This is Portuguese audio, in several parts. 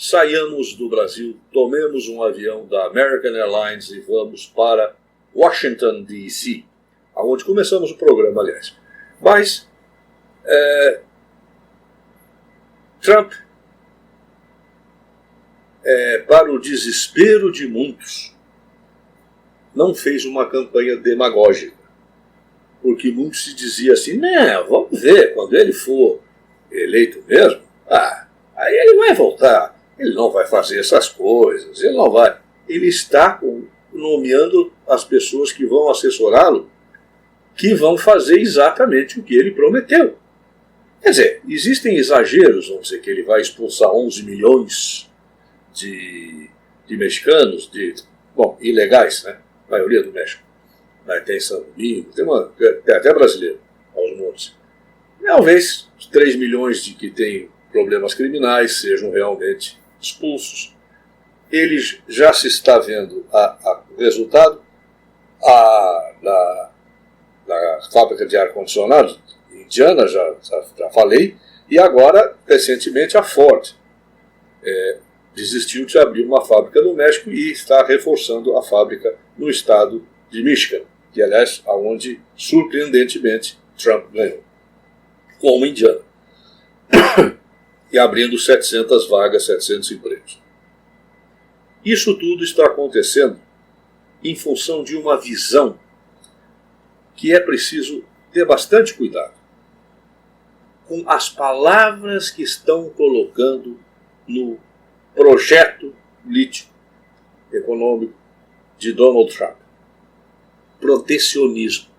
saiamos do Brasil, tomemos um avião da American Airlines e vamos para Washington, D.C., onde começamos o programa, aliás. Mas Trump, para o desespero de muitos, não fez uma campanha demagógica, porque muitos se diziam assim, não, vamos ver, quando ele for eleito mesmo, aí ele vai voltar, ele não vai fazer essas coisas, ele não vai. Ele está nomeando as pessoas que vão assessorá-lo, que vão fazer exatamente o que ele prometeu. Quer dizer, existem exageros, vamos dizer que ele vai expulsar 11 milhões de mexicanos, ilegais, né? A maioria do México. Tem São Domingo, tem até brasileiro, aos montes. Talvez os 3 milhões de que têm problemas criminais sejam realmente expulsos. Ele já se está vendo o resultado da fábrica de ar-condicionado indiana, já falei, e agora, recentemente, a Ford desistiu de abrir uma fábrica no México e está reforçando a fábrica no estado de Michigan, que, aliás, aonde, surpreendentemente, Trump ganhou, como indiana, e abrindo 700 vagas, 700 empregos. Isso tudo está acontecendo em função de uma visão que é preciso ter bastante cuidado com as palavras que estão colocando no projeto político econômico de Donald Trump. Protecionismo.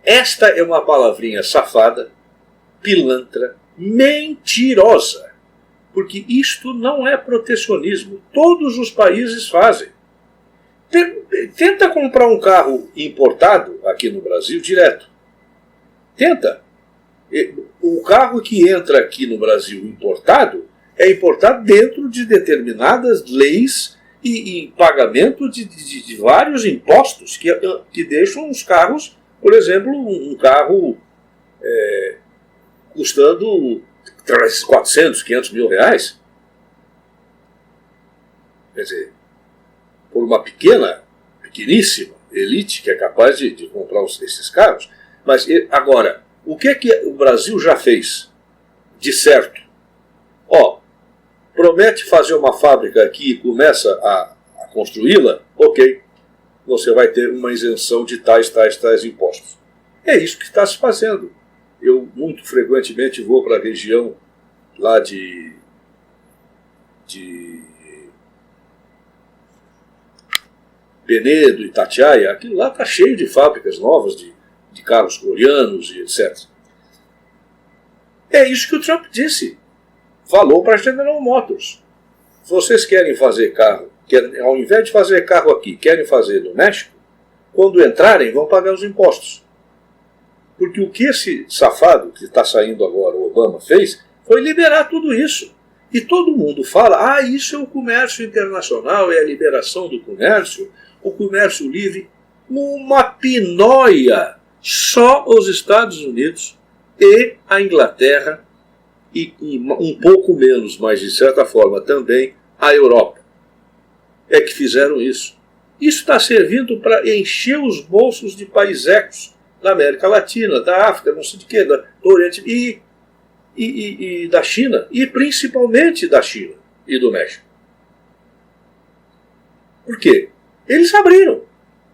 Esta é uma palavrinha safada, pilantra, mentirosa, porque isto não é protecionismo. Todos os países fazem. Tenta comprar um carro importado aqui no Brasil direto. Tenta. O carro que entra aqui no Brasil importado é importado dentro de determinadas leis e pagamento de vários impostos que deixam os carros, por exemplo, um carro custando 400, 500 mil reais. Quer dizer, por uma pequeníssima elite que é capaz de comprar esses carros. Mas agora, o que o Brasil já fez de certo? Promete fazer uma fábrica aqui e começa a construí-la, ok, você vai ter uma isenção de tais impostos. É isso que está se fazendo. Eu muito frequentemente vou para a região lá de Penedo, Itatiaia. Aquilo lá está cheio de fábricas novas de carros coreanos e etc. É isso que o Trump disse. Falou para a General Motors. Vocês querem fazer carro, ao invés de fazer carro aqui, querem fazer no México, quando entrarem vão pagar os impostos. Porque o que esse safado que está saindo agora, o Obama, fez, foi liberar tudo isso. E todo mundo fala, isso é o comércio internacional, é a liberação do comércio, o comércio livre. Uma pinóia. Só os Estados Unidos e a Inglaterra, e um pouco menos, mas de certa forma também a Europa, é que fizeram isso. Isso está servindo para encher os bolsos de paisecos da América Latina, da África, não sei de quê, do Oriente e da China, e principalmente da China e do México. Por quê? Eles abriram.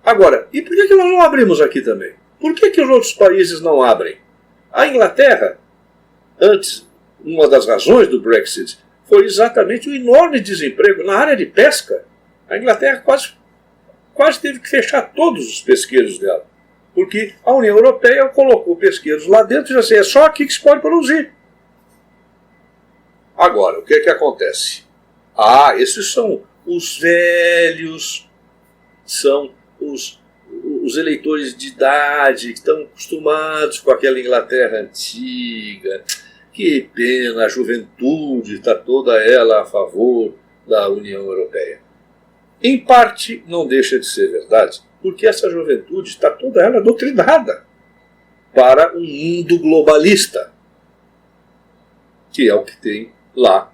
Agora, e por que nós não abrimos aqui também? Por que os outros países não abrem? A Inglaterra, antes, uma das razões do Brexit foi exatamente o enorme desemprego na área de pesca. A Inglaterra quase teve que fechar todos os pesqueiros dela, porque a União Europeia colocou pesqueiros lá dentro e já sei, é só aqui que se pode produzir. Agora, o que acontece? Esses são os velhos, são os eleitores de idade que estão acostumados com aquela Inglaterra antiga. Que pena, a juventude está toda ela a favor da União Europeia. Em parte, não deixa de ser verdade, porque essa juventude está toda ela doutrinada para um mundo globalista, que é o que tem lá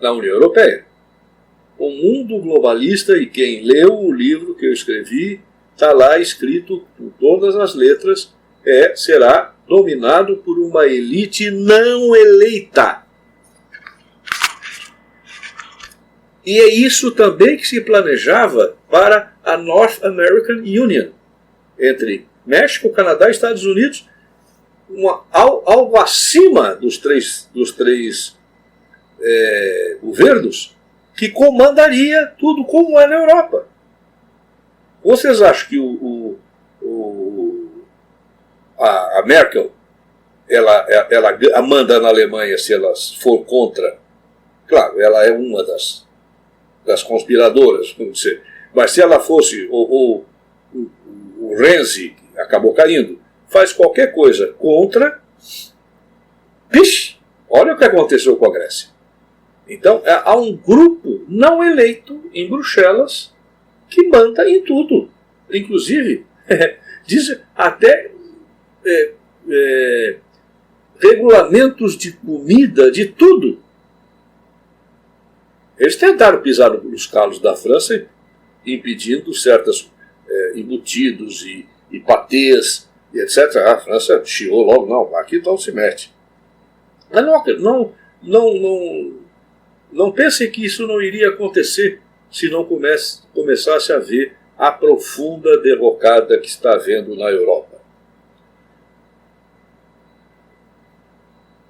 na União Europeia. O mundo globalista, e quem leu o livro que eu escrevi, está lá escrito com todas as letras, será dominado por uma elite não eleita. E é isso também que se planejava para a North American Union, entre México, Canadá e Estados Unidos, algo acima dos três governos, que comandaria tudo como é na Europa. Vocês acham que a Merkel ela manda na Alemanha se ela for contra? Claro, ela é uma das conspiradoras, vamos dizer. Mas se ela fosse, o Renzi, que acabou caindo, faz qualquer coisa contra, pixe, olha o que aconteceu com a Grécia. Então, há um grupo não eleito em Bruxelas que manda em tudo. Inclusive, diz até regulamentos de comida, de tudo. Eles tentaram pisar nos calos da França, impedindo certos embutidos e patês, e etc. A França chiou logo, não, aqui não se mete. Mas não pensem que isso não iria acontecer se não começasse a haver a profunda derrocada que está havendo na Europa.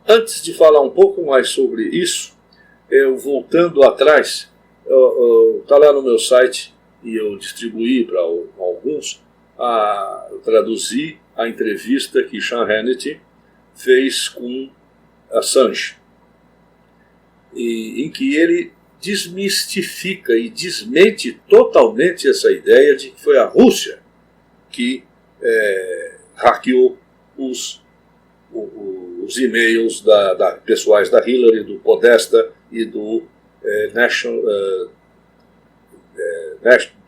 Antes de falar um pouco mais sobre isso, voltando atrás, está lá no meu site, e eu distribuí para alguns, eu traduzi a entrevista que Sean Hannity fez com Assange, em que ele desmistifica e desmente totalmente essa ideia de que foi a Rússia que hackeou os e-mails pessoais da Hillary, do Podesta e do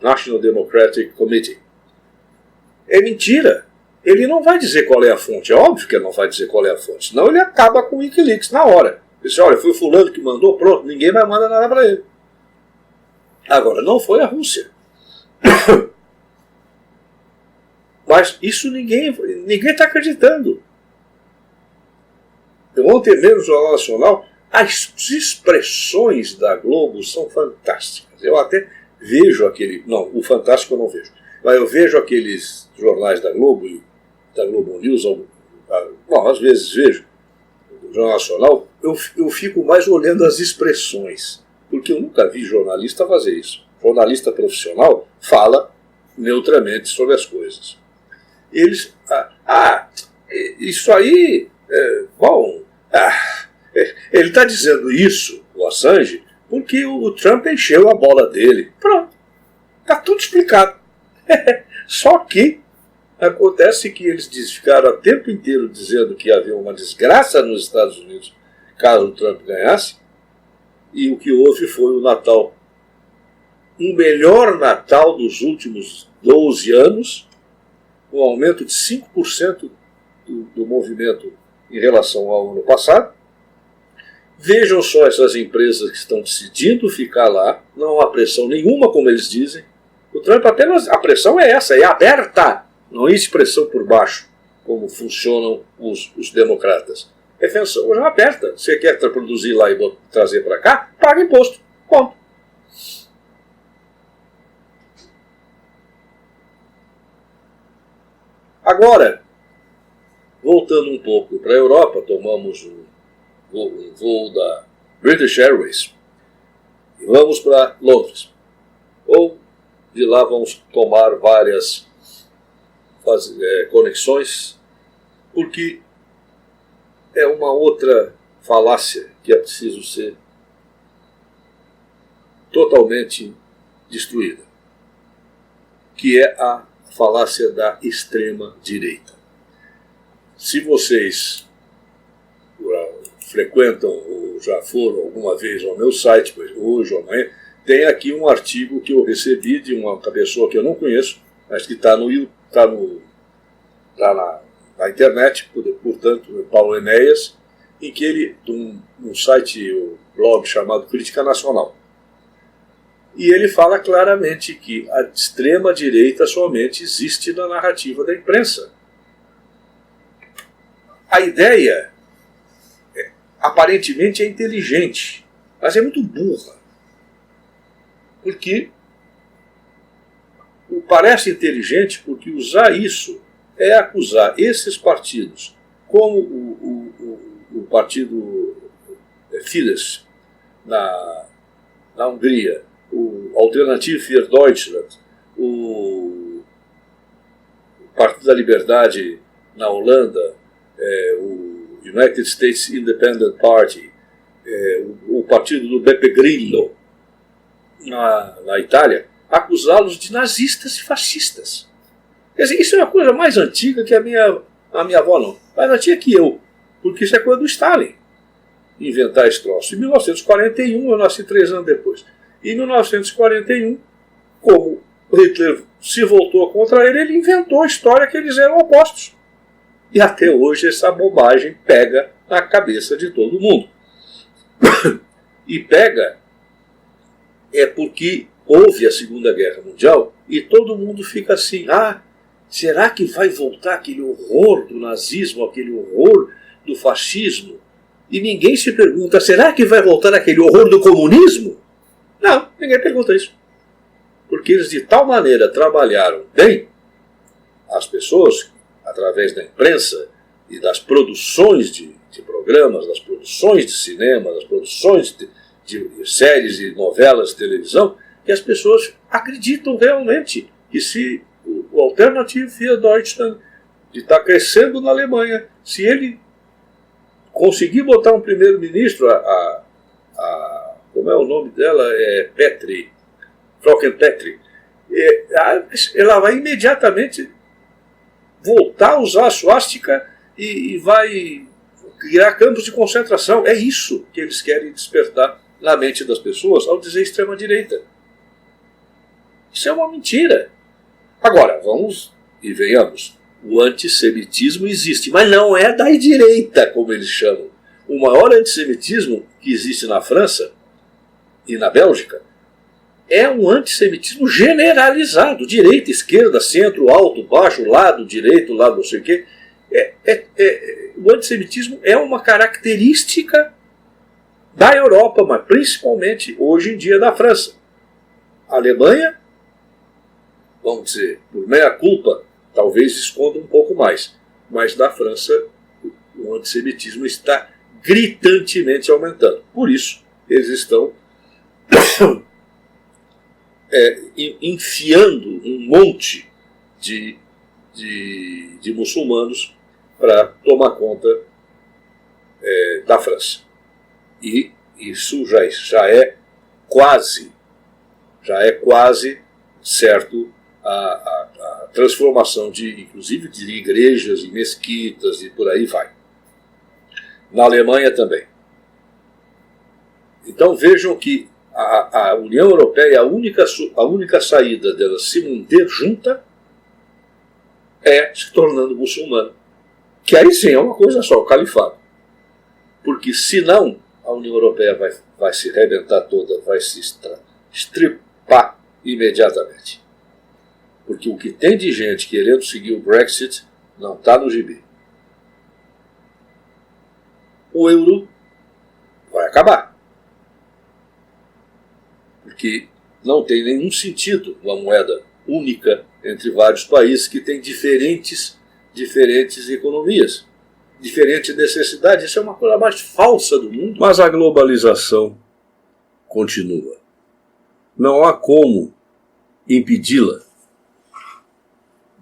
National Democratic Committee. É mentira. Ele não vai dizer qual é a fonte. É óbvio que ele não vai dizer qual é a fonte. Senão ele acaba com o Wikileaks na hora. Ele diz, olha, foi o fulano que mandou, pronto, ninguém mais manda nada para ele. Agora, não foi a Rússia. Mas isso ninguém está acreditando. Ontem mesmo no Jornal Nacional, as expressões da Globo são fantásticas. Eu até vejo não, o Fantástico eu não vejo, mas eu vejo aqueles jornais da Globo e da Globo News, às vezes vejo o Jornal Nacional, eu fico mais olhando as expressões, porque eu nunca vi jornalista fazer isso. Jornalista profissional fala neutramente sobre as coisas. Eles, isso aí, ele está dizendo isso, o Assange, porque o Trump encheu a bola dele. Pronto, está tudo explicado. Só que acontece que eles ficaram o tempo inteiro dizendo que havia uma desgraça nos Estados Unidos caso o Trump ganhasse, e o que houve foi o Natal. O melhor Natal dos últimos 12 anos, um aumento de 5% do movimento em relação ao ano passado. Vejam só essas empresas que estão decidindo ficar lá, não há pressão nenhuma, como eles dizem. O Trump apenas, a pressão é essa, é aberta, não existe pressão por baixo, como funcionam os democratas. É pressão aberta. Você quer produzir lá e trazer para cá, paga imposto. Ponto. Agora, voltando um pouco para a Europa, tomamos um voo da British Airways e vamos para Londres. Ou de lá vamos tomar várias conexões, porque é uma outra falácia que é preciso ser totalmente destruída, que é a falácia da extrema-direita. Se vocês frequentam ou já foram alguma vez ao meu site, hoje ou amanhã, tem aqui um artigo que eu recebi de uma pessoa que eu não conheço, mas que está na internet, portanto, Paulo Enéas, em que ele, um site blog chamado Crítica Nacional. E ele fala claramente que a extrema-direita somente existe na narrativa da imprensa. A ideia, aparentemente, é inteligente, mas é muito burra. Porque parece inteligente porque usar isso é acusar esses partidos, como o partido Fidesz na Hungria, o Alternative für Deutschland, o Partido da Liberdade na Holanda, o United States Independent Party, o partido do Beppe Grillo na Itália, acusá-los de nazistas e fascistas. Quer dizer, isso é uma coisa mais antiga que a minha avó, não. Mais antiga que eu, porque isso é coisa do Stalin, inventar esse troço. Em 1941, eu nasci 3 anos depois. Em 1941, como Hitler se voltou contra ele, ele inventou a história que eles eram opostos. E até hoje essa bobagem pega na cabeça de todo mundo. E pega porque houve a Segunda Guerra Mundial e todo mundo fica assim, será que vai voltar aquele horror do nazismo, aquele horror do fascismo? E ninguém se pergunta, será que vai voltar aquele horror do comunismo? Não, ninguém pergunta isso. Porque eles de tal maneira trabalharam bem as pessoas, através da imprensa e das produções de programas, das produções de cinema, das produções de séries e novelas de televisão, que as pessoas acreditam realmente que se o Alternative für Deutschland está crescendo na Alemanha, se ele conseguir botar um primeiro-ministro, como é o nome dela? Petri, Frauken Petri, ela vai imediatamente voltar a usar a suástica e vai criar campos de concentração. É isso que eles querem despertar na mente das pessoas ao dizer extrema-direita. Isso é uma mentira. Agora, vamos e venhamos. O antissemitismo existe, mas não é da direita, como eles chamam. O maior antissemitismo que existe na França e na Bélgica é um antissemitismo generalizado. Direita, esquerda, centro, alto, baixo, lado direito, lado não sei o quê. O antissemitismo é uma característica da Europa, mas principalmente hoje em dia da França. A Alemanha, vamos dizer, por meia culpa, talvez esconda um pouco mais. Mas na França, o antissemitismo está gritantemente aumentando. Por isso, eles estão enfiando um monte de muçulmanos para tomar conta da França. E isso já é quase certo a transformação inclusive de igrejas e mesquitas e por aí vai. Na Alemanha também. Então vejam que a União Europeia, a única saída dela se manter junta é se tornando muçulmana. Que aí sim é uma coisa só, o califado. Porque senão a União Europeia vai se arrebentar toda, vai se estripar imediatamente. Porque o que tem de gente querendo seguir o Brexit não está no gibi. O euro vai acabar. Porque não tem nenhum sentido uma moeda única entre vários países que têm diferentes economias, diferentes necessidades. Isso é uma coisa mais falsa do mundo. Mas a globalização continua. Não há como impedi-la.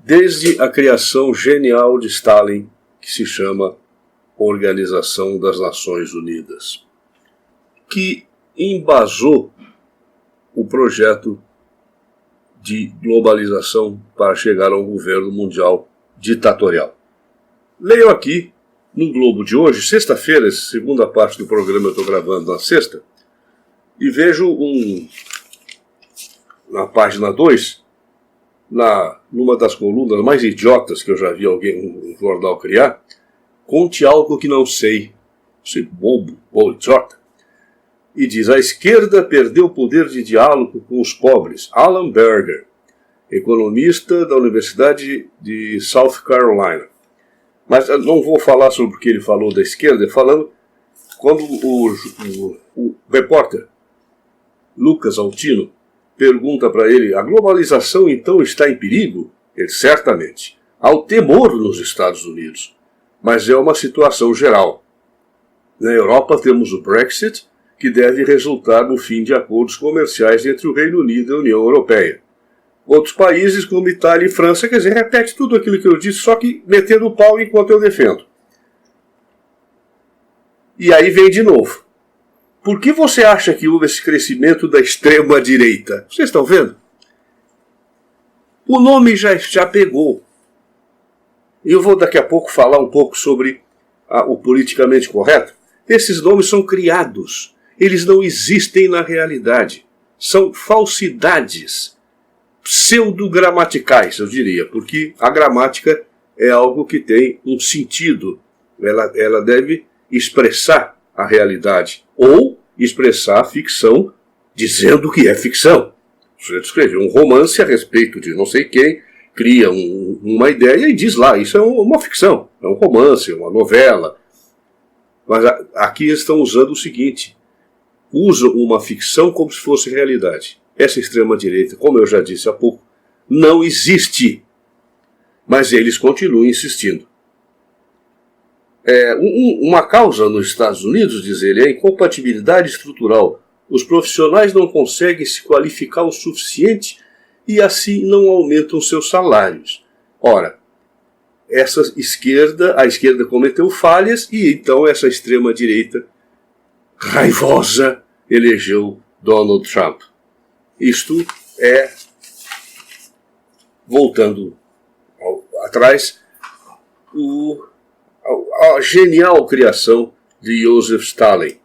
Desde a criação genial de Stalin, que se chama Organização das Nações Unidas, que embasou o projeto de globalização para chegar a um governo mundial ditatorial. Leio aqui, no Globo de hoje, sexta-feira, segunda parte do programa eu estou gravando na sexta, e vejo na página 2, numa das colunas mais idiotas que eu já vi um jornal criar, conte algo que não sei, bobo, idiota. e diz: a esquerda perdeu o poder de diálogo com os pobres. Alan Berger, economista da Universidade de South Carolina. Mas eu não vou falar sobre o que ele falou da esquerda, falando quando o repórter Lucas Altino pergunta para ele: a globalização então está em perigo? Ele: certamente. Há o temor nos Estados Unidos, mas é uma situação geral. Na Europa temos o Brexit, que deve resultar no fim de acordos comerciais entre o Reino Unido e a União Europeia. Outros países, como Itália e França, quer dizer, repete tudo aquilo que eu disse, só que metendo o pau enquanto eu defendo. E aí vem de novo. Por que você acha que houve esse crescimento da extrema-direita? Vocês estão vendo? O nome já pegou. E eu vou daqui a pouco falar um pouco sobre o politicamente correto. Esses nomes são criados. Eles não existem na realidade. São falsidades pseudogramaticais, eu diria, porque a gramática é algo que tem um sentido. Ela deve expressar a realidade ou expressar a ficção dizendo que é ficção. O sujeito escreveu um romance a respeito de não sei quem, cria uma ideia e diz lá: isso é uma ficção, é um romance, é uma novela. Mas aqui estão usando o seguinte: usam uma ficção como se fosse realidade. Essa extrema-direita, como eu já disse há pouco, não existe. Mas eles continuam insistindo. Uma causa nos Estados Unidos, diz ele, é a incompatibilidade estrutural. Os profissionais não conseguem se qualificar o suficiente e assim não aumentam seus salários. Ora, a esquerda cometeu falhas e então essa extrema-direita raivosa elegeu Donald Trump. Isto é, voltando atrás, a genial criação de Joseph Stalin.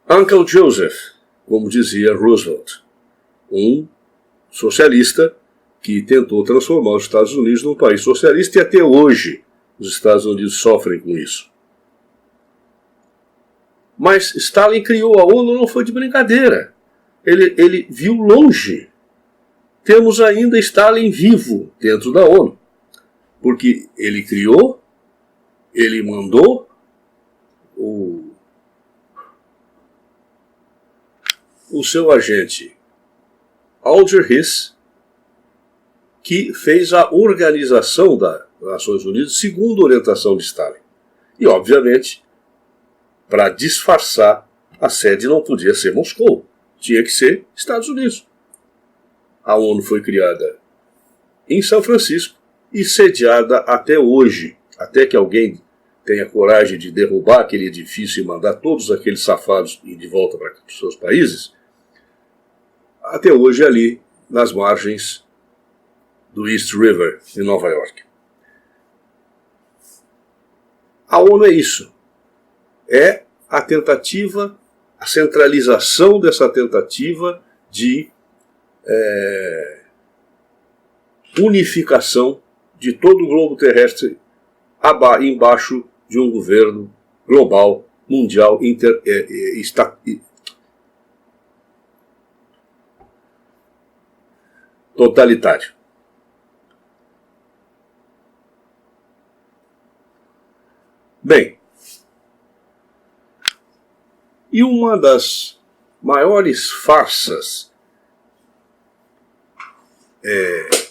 Uncle Joseph, como dizia Roosevelt, um socialista que tentou transformar os Estados Unidos num país socialista, e até hoje os Estados Unidos sofrem com isso. Mas Stalin criou a ONU, não foi de brincadeira. Ele viu longe. Temos ainda Stalin vivo dentro da ONU. Porque ele criou, ele mandou o seu agente Alger Hiss, que fez a organização das Nações Unidas segundo a orientação de Stalin. E, obviamente, para disfarçar, a sede não podia ser Moscou, tinha que ser Estados Unidos. A ONU foi criada em São Francisco e sediada até hoje, até que alguém tenha coragem de derrubar aquele edifício e mandar todos aqueles safados ir de volta para os seus países, até hoje ali nas margens do East River, em Nova York. A ONU é isso. É a tentativa, a centralização dessa tentativa de unificação de todo o globo terrestre embaixo de um governo global, mundial, totalitário. Bem, e uma das maiores farsas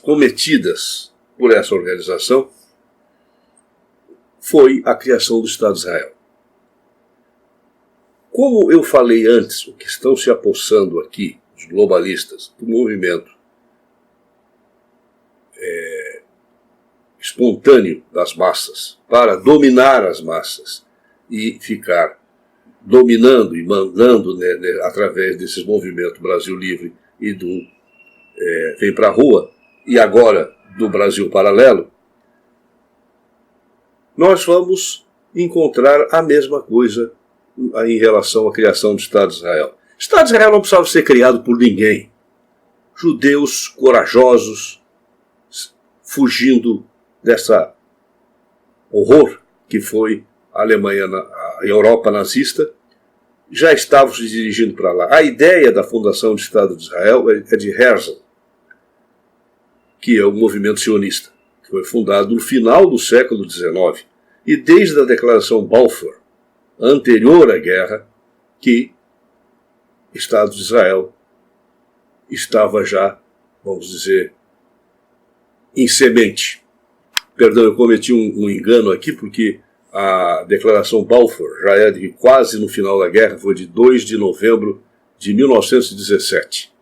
cometidas por essa organização foi a criação do Estado de Israel. Como eu falei antes, o que estão se apossando aqui, os globalistas, do movimento espontâneo das massas, para dominar as massas e ficar dominando e mandando, através desses movimentos Brasil Livre e do Vem Pra Rua, e agora do Brasil Paralelo, nós vamos encontrar a mesma coisa em relação à criação do Estado de Israel. O Estado de Israel não precisava ser criado por ninguém. Judeus corajosos, fugindo dessa horror que foi a Alemanha, a Europa nazista, já estavam se dirigindo para lá. A ideia da fundação do Estado de Israel é de Herzl, que é o movimento sionista, que foi fundado no final do século XIX, e desde a Declaração Balfour, anterior à guerra, que o Estado de Israel estava já, vamos dizer, em semente. Perdão, eu cometi um engano aqui, porque a Declaração Balfour já é de quase no final da guerra, foi de 2 de novembro de 1917.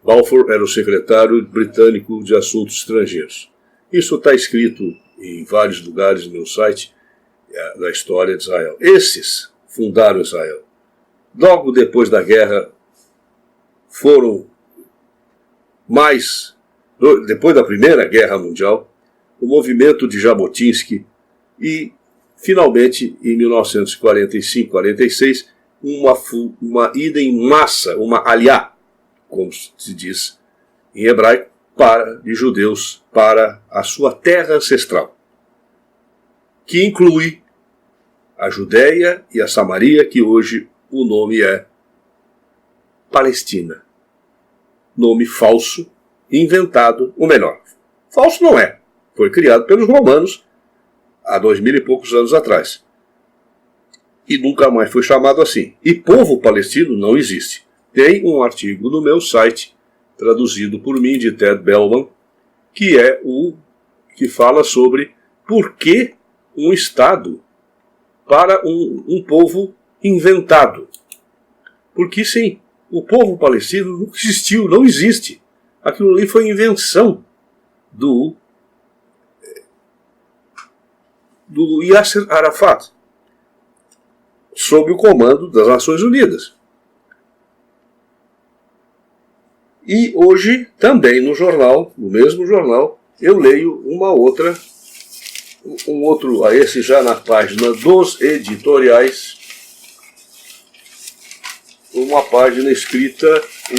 Balfour era o secretário britânico de Assuntos Estrangeiros. Isso está escrito em vários lugares no meu site, da história de Israel. Esses fundaram Israel. Logo depois da guerra, foram depois da Primeira Guerra Mundial, o movimento de Jabotinsky e, finalmente, em 1945-46, uma ida em massa, uma aliá, como se diz em hebraico, de judeus para a sua terra ancestral, que inclui a Judéia e a Samaria, que hoje o nome é Palestina. Nome falso, inventado, ou melhor, falso não é. Foi criado pelos romanos há 2000 e poucos anos atrás. E nunca mais foi chamado assim. E povo palestino não existe. Tem um artigo no meu site, traduzido por mim, de Ted Bellman, que é o que fala sobre por que um Estado para um povo inventado. Porque sim, o povo palestino não existiu, não existe. Aquilo ali foi invenção do Yasser Arafat, sob o comando das Nações Unidas. E hoje, também no jornal, no mesmo jornal, eu leio esse já na página dos editoriais, uma página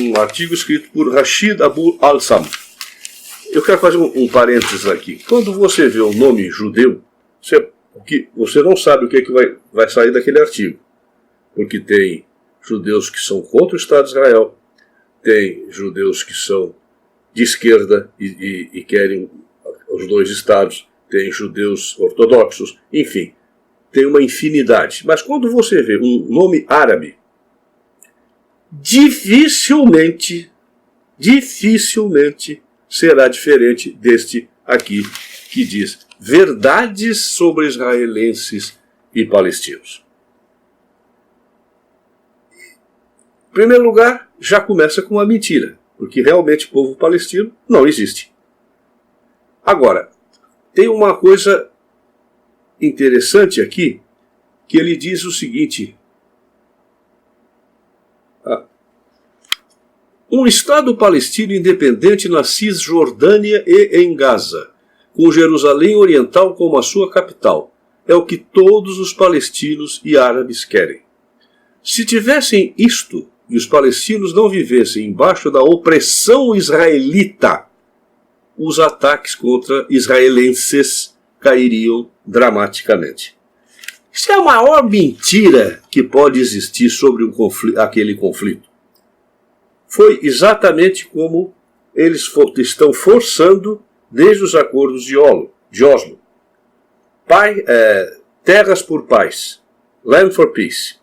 um artigo escrito por Rashid Abu Al-Sam. Eu quero fazer um parênteses aqui. Quando você vê o nome judeu, você não sabe o que vai sair daquele artigo. Porque tem judeus que são contra o Estado de Israel, tem judeus que são de esquerda e querem os dois estados, tem judeus ortodoxos, enfim, tem uma infinidade. Mas quando você vê um nome árabe, dificilmente será diferente deste aqui, que diz verdades sobre israelenses e palestinos. Em primeiro lugar, já começa com uma mentira, porque realmente o povo palestino não existe. Agora, tem uma coisa interessante aqui, que ele diz o seguinte: um Estado palestino independente na Cisjordânia e em Gaza, com Jerusalém Oriental como a sua capital, é o que todos os palestinos e árabes querem. Se tivessem isto e os palestinos não vivessem embaixo da opressão israelita, os ataques contra israelenses cairiam dramaticamente. Isso é a maior mentira que pode existir sobre aquele conflito. Foi exatamente como eles estão forçando desde os acordos de Oslo. Terras por paz, land for peace.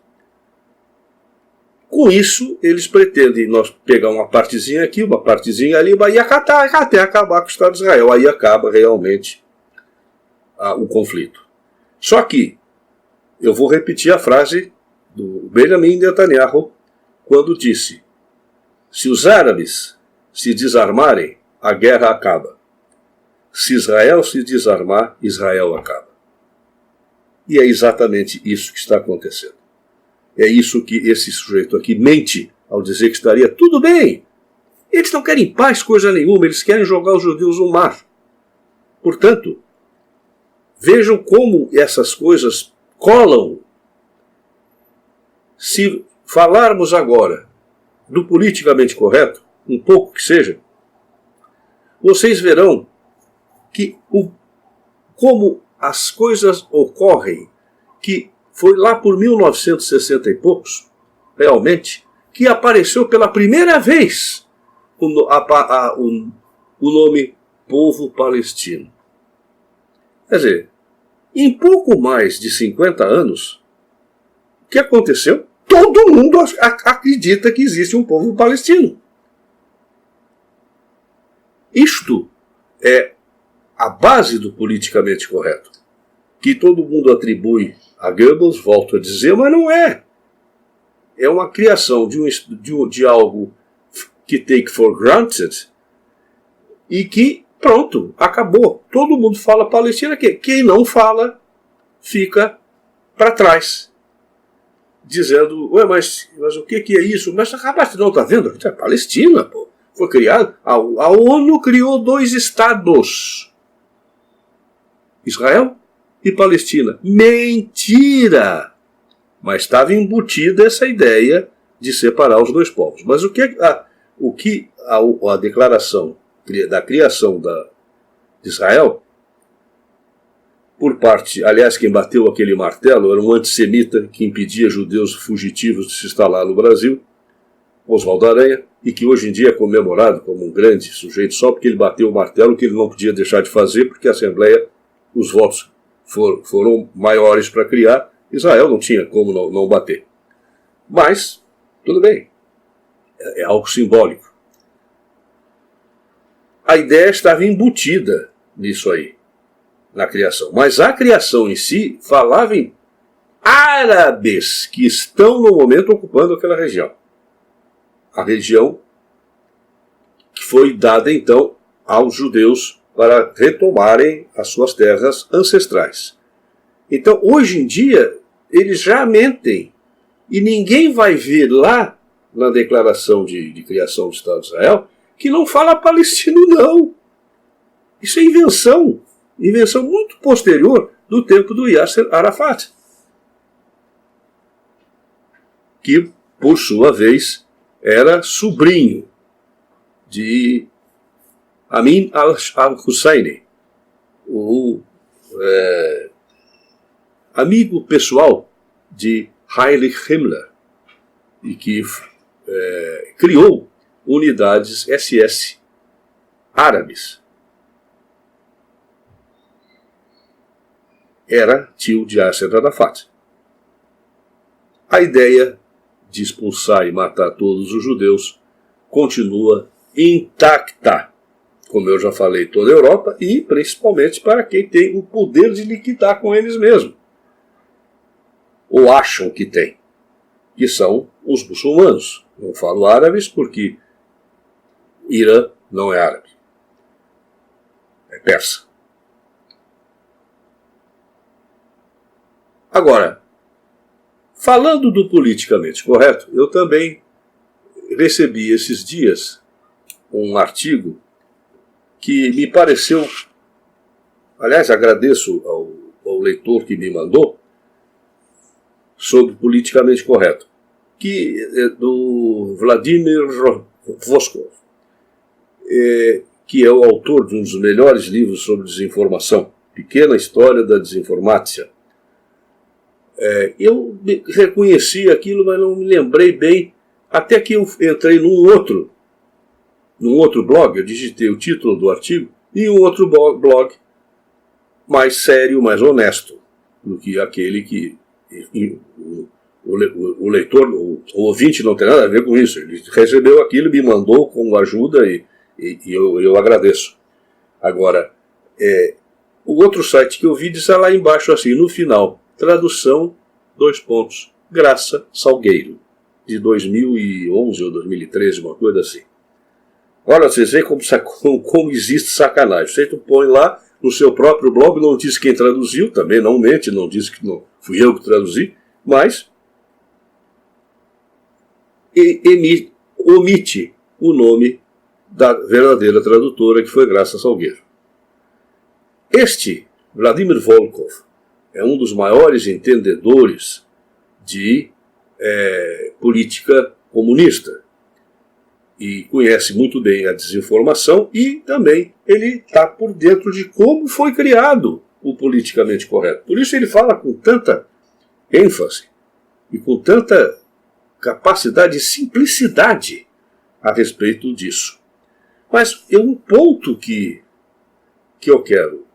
Com isso, eles pretendem pegar uma partezinha aqui, uma partezinha ali, e até acabar com o Estado de Israel. Aí acaba realmente o conflito. Só que, eu vou repetir a frase do Benjamin Netanyahu, quando disse: se os árabes se desarmarem, a guerra acaba. Se Israel se desarmar, Israel acaba. E é exatamente isso que está acontecendo. É isso que esse sujeito aqui mente ao dizer que estaria tudo bem. Eles não querem paz, coisa nenhuma, eles querem jogar os judeus no mar. Portanto, vejam como essas coisas colam. Se falarmos agora do politicamente correto, um pouco que seja, vocês verão que como as coisas ocorrem, que foi lá por 1960 e poucos, realmente, que apareceu pela primeira vez o nome povo palestino. Quer dizer, em pouco mais de 50 anos, o que aconteceu? Todo mundo acredita que existe um povo palestino. Isto é a base do politicamente correto, que todo mundo atribui a Goebbels, volto a dizer, mas não é. É uma criação de algo que take for granted e que, pronto, acabou. Todo mundo fala Palestina, quem não fala fica para trás, dizendo, ué, mas o que é isso? Mas rapaz, você não está vendo? É Palestina, pô. Foi criado, a ONU criou 2 estados, Israel e Palestina. Mentira! Mas estava embutida essa ideia de separar os 2 povos. Mas o que a declaração da criação de Israel, por parte, aliás, quem bateu aquele martelo era um antissemita que impedia judeus fugitivos de se instalar no Brasil, Oswaldo Aranha, e que hoje em dia é comemorado como um grande sujeito só porque ele bateu o martelo que ele não podia deixar de fazer, porque a Assembleia, os votos foram maiores para criar. Israel não tinha como não bater. Mas, tudo bem, é algo simbólico. A ideia estava embutida nisso aí, na criação. Mas a criação em si falava em árabes que estão no momento ocupando aquela região. A região que foi dada então aos judeus para retomarem as suas terras ancestrais. Então, hoje em dia, eles já mentem e ninguém vai ver lá na declaração de criação do Estado de Israel que não fala palestino, não. Isso é invenção muito posterior do tempo do Yasser Arafat, que, por sua vez, era sobrinho de Amin al-Husseini, o amigo pessoal de Heinrich Himmler, e que criou unidades SS árabes. Era tio de Yasser Arafat. A ideia de expulsar e matar todos os judeus continua intacta, como eu já falei, toda a Europa, e principalmente para quem tem o poder de liquidar com eles mesmos, ou acham que tem, que são os muçulmanos. Não falo árabes porque Irã não é árabe, é persa. Agora, falando do politicamente correto, eu também recebi esses dias um artigo que me pareceu, aliás, agradeço ao leitor que me mandou, sobre politicamente correto, que é do Vladimir Voskov, que é o autor de um dos melhores livros sobre desinformação, Pequena História da Desinformácia. Eu reconheci aquilo, mas não me lembrei bem, até que eu entrei num outro blog, eu digitei o título do artigo, e um outro blog mais sério, mais honesto, do que aquele que o leitor, o ouvinte não tem nada a ver com isso. Ele recebeu aquilo, me mandou com ajuda e eu agradeço. Agora, o outro site que eu vi diz lá embaixo assim, no final, tradução, : Graça Salgueiro, de 2011 ou 2013, uma coisa assim. Olha, vocês veem como existe sacanagem. Você põe lá no seu próprio blog, não diz quem traduziu, também não mente, não diz que não fui eu que traduzi, mas omite o nome da verdadeira tradutora, que foi Graça Salgueiro. Este, Vladimir Volkov, é um dos maiores entendedores de política comunista e conhece muito bem a desinformação, e também ele está por dentro de como foi criado o politicamente correto. Por isso ele fala com tanta ênfase e com tanta capacidade e simplicidade a respeito disso. Mas um ponto que eu quero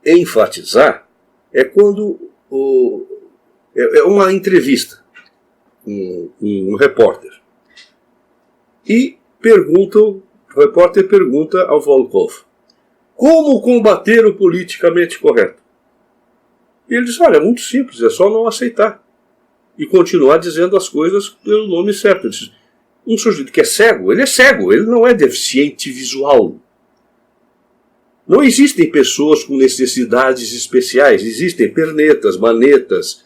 enfatizar é quando é uma entrevista, um repórter, e o repórter pergunta ao Volkov: como combater o politicamente correto? E ele diz: olha, é muito simples, é só não aceitar e continuar dizendo as coisas pelo nome certo. Ele diz: um sujeito que é cego, ele não é deficiente visual. Não existem pessoas com necessidades especiais, existem pernetas, manetas,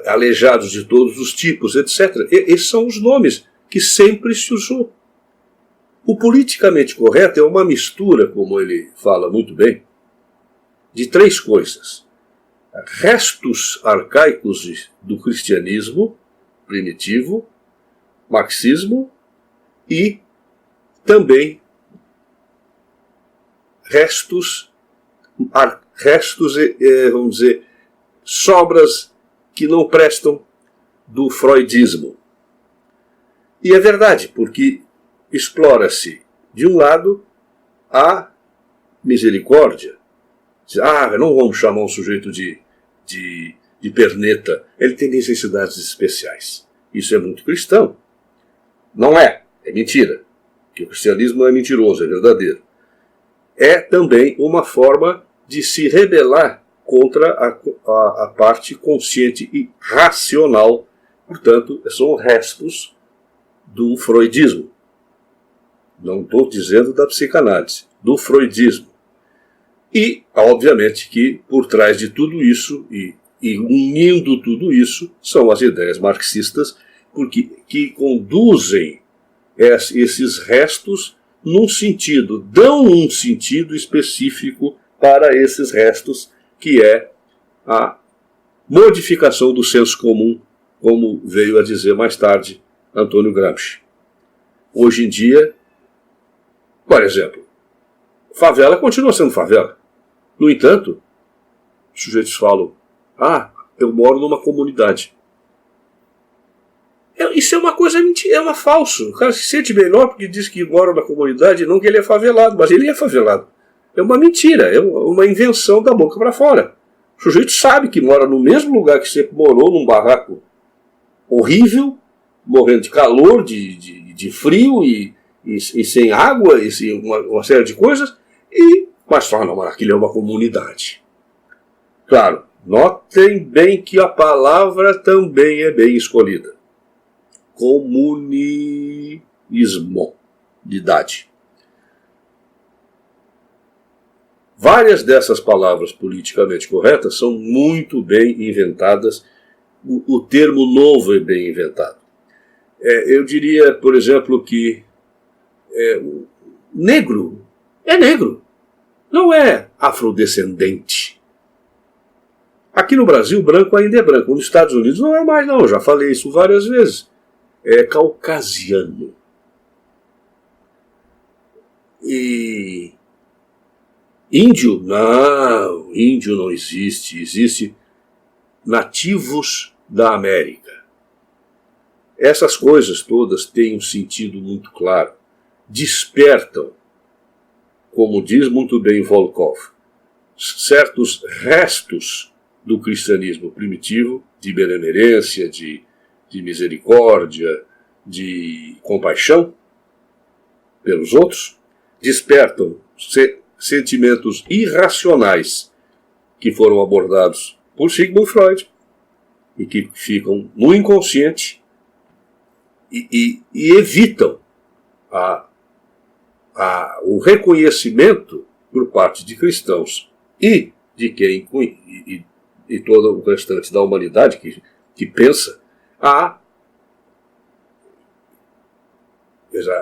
aleijados de todos os tipos, etc. Esses são os nomes que sempre se usou. O politicamente correto é uma mistura, como ele fala muito bem, de três coisas: restos arcaicos do cristianismo primitivo, marxismo e também restos, vamos dizer, sobras que não prestam do freudismo. E é verdade, porque explora-se, de um lado, a misericórdia. Não vamos chamar um sujeito de perneta, ele tem necessidades especiais. Isso é muito cristão. Não é mentira. Que o cristianismo é mentiroso, é verdadeiro. É também uma forma de se rebelar contra a parte consciente e racional. Portanto, são restos do freudismo. Não estou dizendo da psicanálise, do freudismo. E, obviamente, que por trás de tudo isso, e unindo tudo isso, são as ideias marxistas, que conduzem esses restos dão um sentido específico para esses restos, que é a modificação do senso comum, como veio a dizer mais tarde Antônio Gramsci. Hoje em dia, por exemplo, favela continua sendo favela. No entanto, os sujeitos falam: eu moro numa comunidade. Isso é uma coisa mentira, é uma falso. O cara se sente melhor porque diz que mora na comunidade, não que ele é favelado, mas ele é favelado. É uma mentira, é uma invenção da boca para fora. O sujeito sabe que mora no mesmo lugar que sempre morou, num barraco horrível, morrendo de calor, de frio e sem água, e uma série de coisas, mas fala: não, aquilo é uma comunidade. Claro, notem bem que a palavra também é bem escolhida. Comunismo de idade. Várias dessas palavras politicamente corretas são muito bem inventadas. O termo novo é bem inventado. Eu diria, por exemplo, que negro é negro, não é afrodescendente. Aqui no Brasil, branco ainda é branco. Nos Estados Unidos não é mais, não. Eu já falei isso várias vezes. É caucasiano. E índio? Não, índio não existe. Existe nativos da América. Essas coisas todas têm um sentido muito claro. Despertam, como diz muito bem Volkov, certos restos do cristianismo primitivo, de benemerência, de misericórdia, de compaixão pelos outros, despertam sentimentos irracionais que foram abordados por Sigmund Freud e que ficam no inconsciente e evitam o reconhecimento por parte de cristãos e de quem e todo o restante da humanidade que pensa. A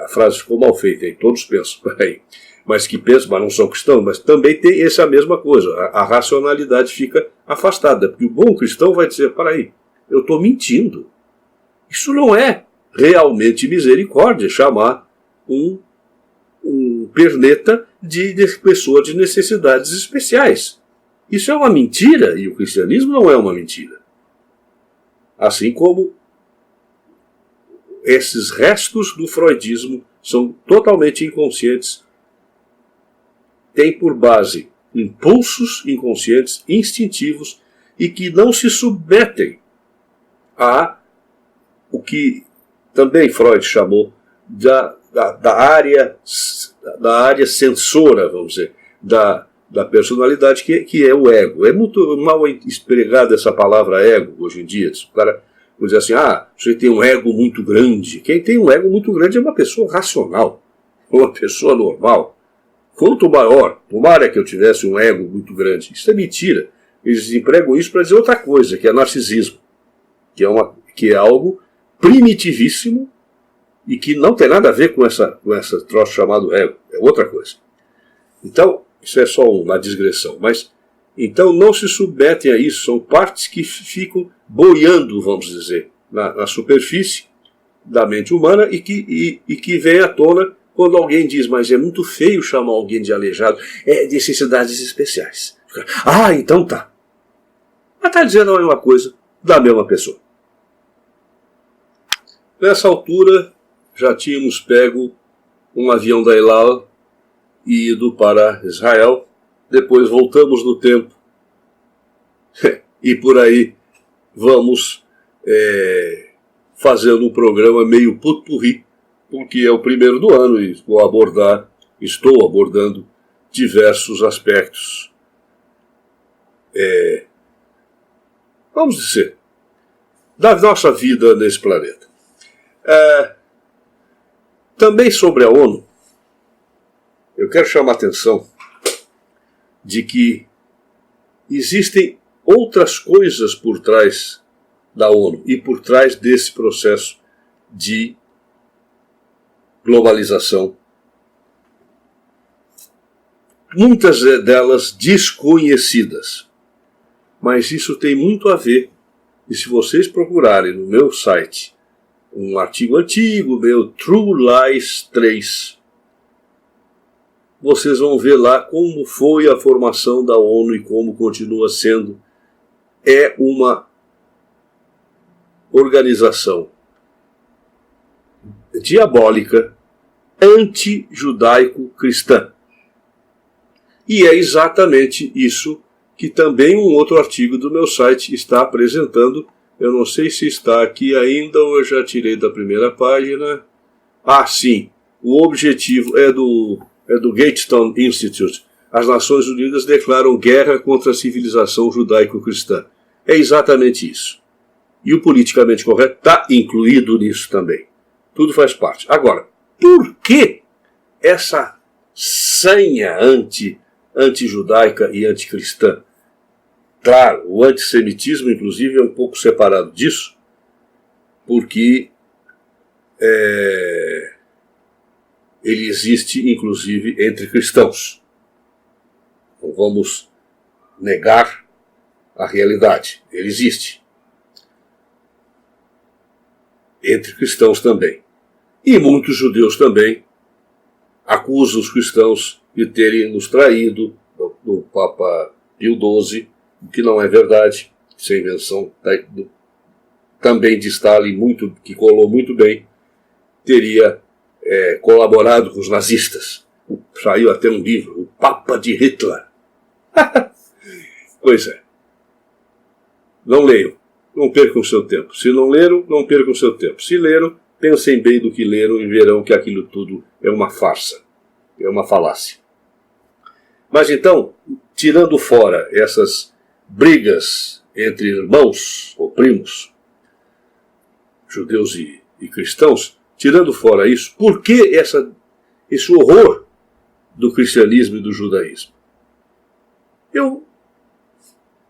frase ficou mal feita, hein? Todos pensam, mas que pensam, mas não são cristãos, mas também tem essa mesma coisa, a racionalidade fica afastada, porque o bom cristão vai dizer: peraí, eu estou mentindo, isso não é realmente misericórdia, chamar um perneta de pessoa de necessidades especiais. Isso é uma mentira, e o cristianismo não é uma mentira. Assim como esses restos do freudismo são totalmente inconscientes, têm por base impulsos inconscientes, instintivos, e que não se submetem a o que também Freud chamou da área sensora, vamos dizer, da personalidade, que é o ego. É muito mal empregada essa palavra ego hoje em dia. O cara diz assim, você tem um ego muito grande. Quem tem um ego muito grande é uma pessoa racional, uma pessoa normal. Quanto maior, tomara que eu tivesse um ego muito grande. Isso é mentira. Eles empregam isso para dizer outra coisa, que é narcisismo, que é algo primitivíssimo e que não tem nada a ver com essa troço chamado ego. É outra coisa. Então, isso é só uma digressão. Mas, então, não se submetem a isso. São partes que ficam boiando, vamos dizer, na superfície da mente humana e que vem à tona quando alguém diz, mas é muito feio chamar alguém de aleijado. É necessidades especiais. Então tá. Mas está dizendo a mesma coisa da mesma pessoa. Nessa altura, já tínhamos pego um avião da El Al e ido para Israel. Depois voltamos no tempo. E por aí vamos fazendo um programa meio pot-pourri, porque é o primeiro do ano e estou abordando diversos aspectos. Vamos dizer, da nossa vida nesse planeta. Também sobre a ONU, eu quero chamar a atenção de que existem outras coisas por trás da ONU e por trás desse processo de globalização. Muitas delas desconhecidas. Mas isso tem muito a ver, e se vocês procurarem no meu site um artigo antigo, meu True Lies 3, vocês vão ver lá como foi a formação da ONU e como continua sendo. É uma organização diabólica, anti-judaico-cristã. E é exatamente isso que também um outro artigo do meu site está apresentando. Eu não sei se está aqui ainda ou eu já tirei da primeira página. Sim, o objetivo é do Gatestone Institute. As Nações Unidas declaram guerra contra a civilização judaico-cristã. É exatamente isso. E o politicamente correto está incluído nisso também. Tudo faz parte. Agora, por que essa sanha anti-judaica e anticristã? Claro, o antissemitismo, inclusive, é um pouco separado disso, porque ele existe, inclusive, entre cristãos. Não vamos negar a realidade. Ele existe. Entre cristãos também. E muitos judeus também acusam os cristãos de terem nos traído do Papa Pio XII, o que não é verdade. Isso é invenção também de Stalin, que colou muito bem. Teria colaborado com os nazistas. Saiu até um livro, O Papa de Hitler. Pois é. Não leiam. Não percam seu tempo. Se não leram, não percam seu tempo. Se leram, pensem bem do que leram e verão que aquilo tudo é uma farsa. É uma falácia. Mas então, tirando fora essas brigas entre irmãos ou primos, judeus e cristãos, tirando fora isso, por que esse horror do cristianismo e do judaísmo?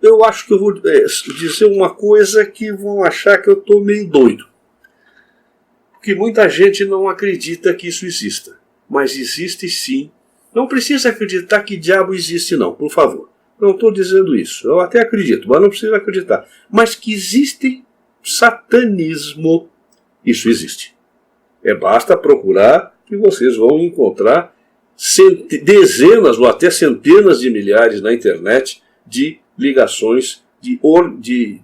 Eu acho que eu vou dizer uma coisa que vão achar que eu estou meio doido. Porque muita gente não acredita que isso exista. Mas existe sim. Não precisa acreditar que diabo existe não, por favor. Não estou dizendo isso. Eu até acredito, mas não precisa acreditar. Mas que existe satanismo, isso existe. Basta procurar que vocês vão encontrar dezenas ou até centenas de milhares na internet de ligações de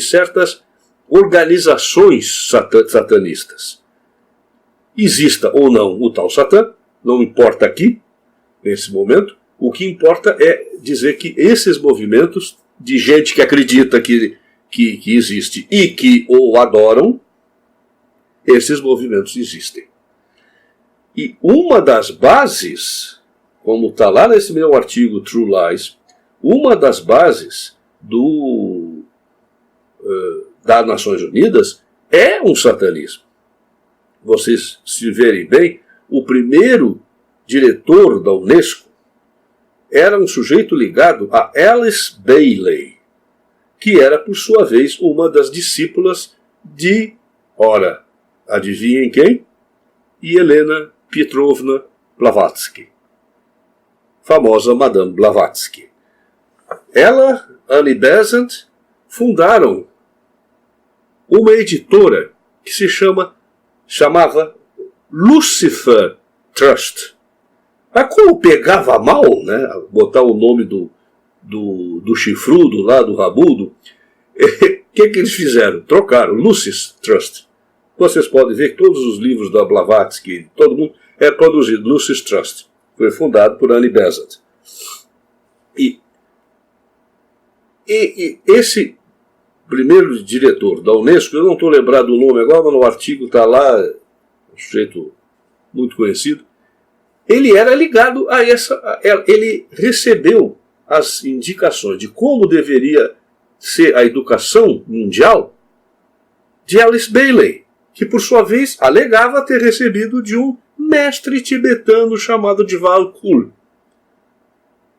certas organizações satanistas. Exista ou não o tal Satã, não importa aqui, nesse momento. O que importa é dizer que esses movimentos de gente que acredita que existe e que o adoram, esses movimentos existem. E uma das bases, como está lá nesse meu artigo True Lies, uma das bases das Nações Unidas é um satanismo. Vocês se verem bem, o primeiro diretor da Unesco era um sujeito ligado a Alice Bailey, que era, por sua vez, uma das discípulas de, ora, adivinhem quem? Helena Petrovna Blavatsky, famosa Madame Blavatsky. Ela, Annie Besant, fundaram uma editora que se chamava Lucifer Trust. Mas como pegava mal, né, botar o nome do chifrudo lá, do rabudo, o que eles fizeram? Trocaram, Lucis Trust. Vocês podem ver que todos os livros da Blavatsky, todo mundo, é produzido, Lucis Trust. Foi fundado por Annie Besant. E esse primeiro diretor da Unesco, eu não estou lembrado do nome agora, mas no artigo está lá, um sujeito muito conhecido, ele era ligado a ele recebeu as indicações de como deveria ser a educação mundial de Alice Bailey, que por sua vez alegava ter recebido de um mestre tibetano chamado Djwhal Khul,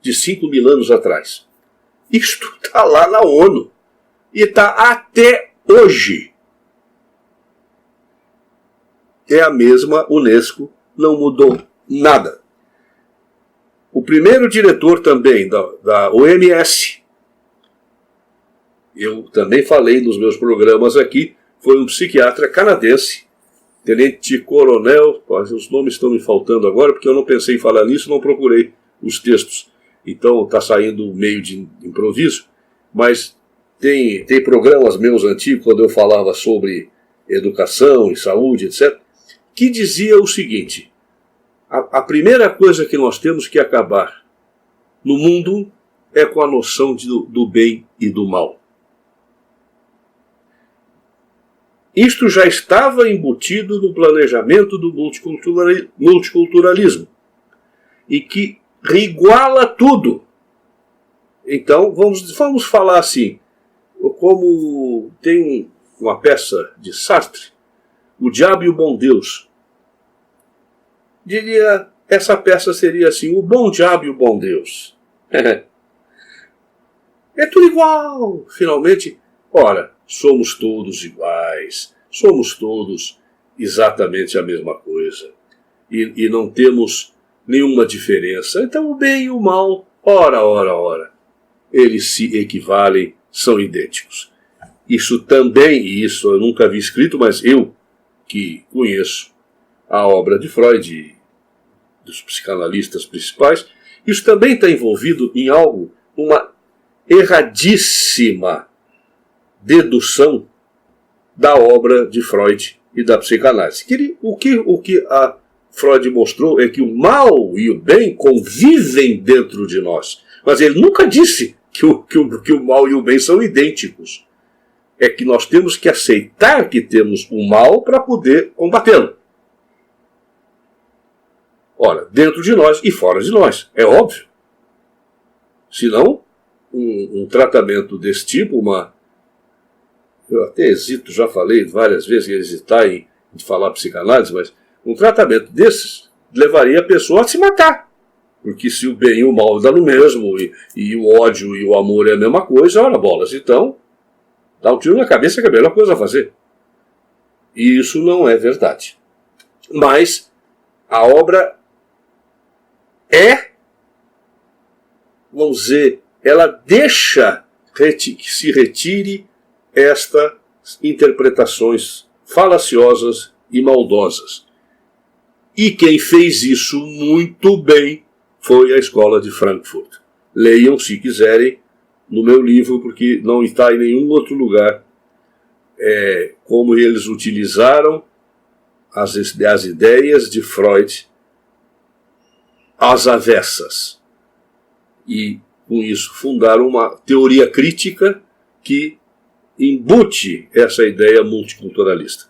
de 5.000 anos atrás. Isto está lá na ONU e está até hoje. É a mesma Unesco, não mudou nada. O primeiro diretor também da OMS, eu também falei nos meus programas aqui, foi um psiquiatra canadense, tenente-coronel, os nomes estão me faltando agora, porque eu não pensei em falar nisso, não procurei os textos. Então está saindo meio de improviso, mas tem programas meus antigos, quando eu falava sobre educação e saúde, etc., que dizia o seguinte: a primeira coisa que nós temos que acabar no mundo é com a noção do bem e do mal. Isto já estava embutido no planejamento do multiculturalismo e que reiguala tudo. Então, vamos falar assim, como tem uma peça de Sartre, O Diabo e o Bom Deus. Diria, essa peça seria assim, o bom diabo e o bom Deus. É tudo igual, finalmente. Ora, somos todos iguais, somos todos exatamente a mesma coisa. E não temos nenhuma diferença. Então o bem e o mal, ora, eles se equivalem, são idênticos. Isso também, e isso eu nunca vi escrito, mas eu que conheço a obra de Freud, dos psicanalistas principais, isso também está envolvido em algo, uma erradíssima dedução da obra de Freud e da psicanálise. O que a Freud mostrou é que o mal e o bem convivem dentro de nós. Mas ele nunca disse que o mal e o bem são idênticos. É que nós temos que aceitar que temos o mal para poder combatê-lo. Ora, dentro de nós e fora de nós, é óbvio. Senão, um tratamento desse tipo, eu até hesito, já falei várias vezes, hesitar em falar psicanálise, mas um tratamento desses levaria a pessoa a se matar. Porque se o bem e o mal dão no mesmo, e o ódio e o amor é a mesma coisa, ora bolas, então, dá um tiro na cabeça que é a melhor coisa a fazer. E isso não é verdade. Mas a obra vamos dizer, ela deixa que se retire estas interpretações falaciosas e maldosas. E quem fez isso muito bem foi a escola de Frankfurt. Leiam, se quiserem, no meu livro, porque não está em nenhum outro lugar, como eles utilizaram as ideias de Freud às avessas. E, com isso, fundaram uma teoria crítica que embute essa ideia multiculturalista.